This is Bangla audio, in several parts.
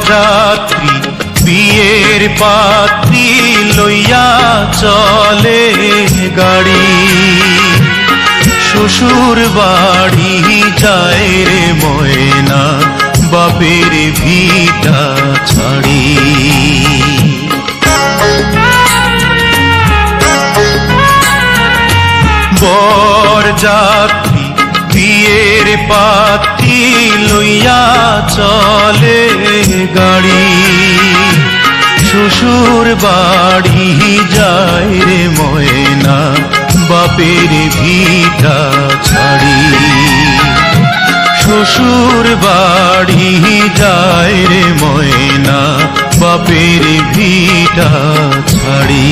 যাত্রী বিয়ের পাত্রী লইয়া চলে গাড়ি, শ্বশুর বাড়ি যায় রে ময়না বাপের ভিটা ছাড়ি। বর যাত্রী বিয়ের পাত্রী লইয়া চলে গাড়ি, শ্বশুর বাড়ি যায় রে ময়না বাপের ভিটা ছাড়ি। শ্বশুর বাড়ি যায় রে ময়না বাপের ভিটা ছাড়ি।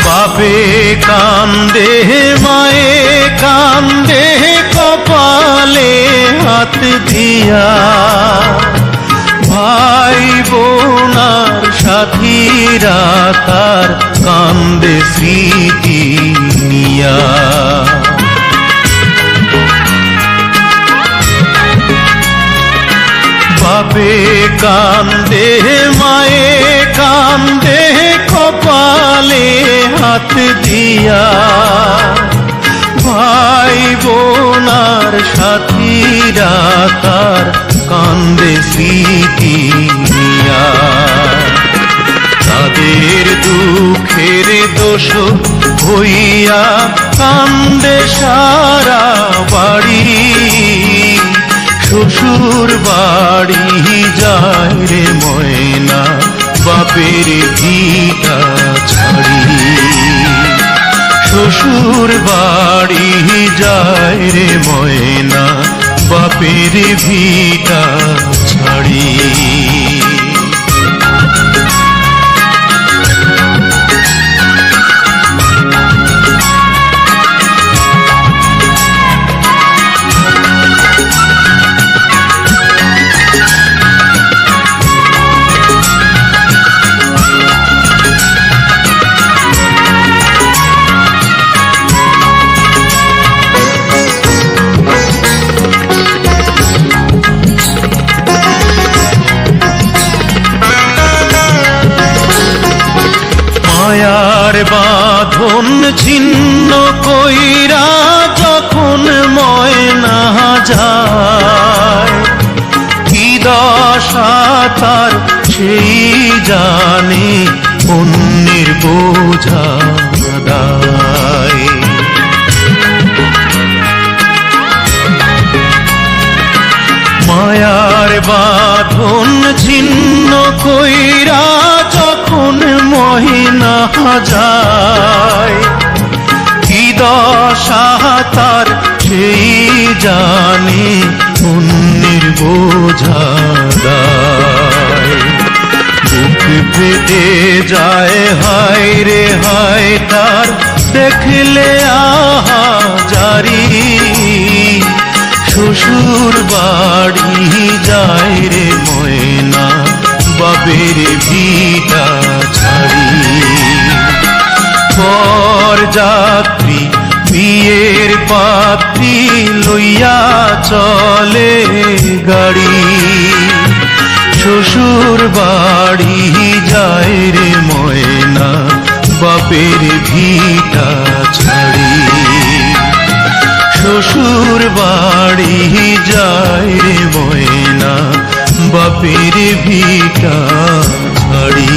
বাপে কান্দে মায়ে কান্দে কপালে হাত দিয়া, ভাই বোনার সাথীরা তার কান্দে স্মৃতি নিয়া। বাপে কান্দে মায়ে কান্দে কপালে হাত দিয়া, ভাই বোনার সাথীরা তার কান্দে স্মৃতি নিয়া। তাদের দুঃখের দোষ হইয়া কান্দে সারা বাড়ি, শ্বশুর বাড়ি যায় রে ময়না বাপের ভিটা ছাড়ি। শ্বশুর বাড়ি যায় রে ময়না বাপের ভিটা ছাড়ি। মায়ার বাঁধন ছিন্ন কইরা যখন ময়না যায়, কি দশা তার সেই জানে অন্যের বোঝা দায়। মায়ার বাঁধন ছিন্ন কইরা যখন মহিনা যায়, কি দশা তার সেই জানে অন্যের বোঝা দায়। বুক ফেটে যায় হায় রে হায় তার দেখলে আহা জারি, শ্বশুর বাড়ি যায় রে ময়না বাপের ভিটা ছাড়ি। বর যাত্রী বিয়ের পাত্রী লইয়া চলে গাড়ি, শ্বশুর বাড়ি যায় রে ময়না বাপের ভিটা ছাড়ি। শ্বশুর বাড়ি যায় রে ময়না বাপের ভিটা ছাড়ি।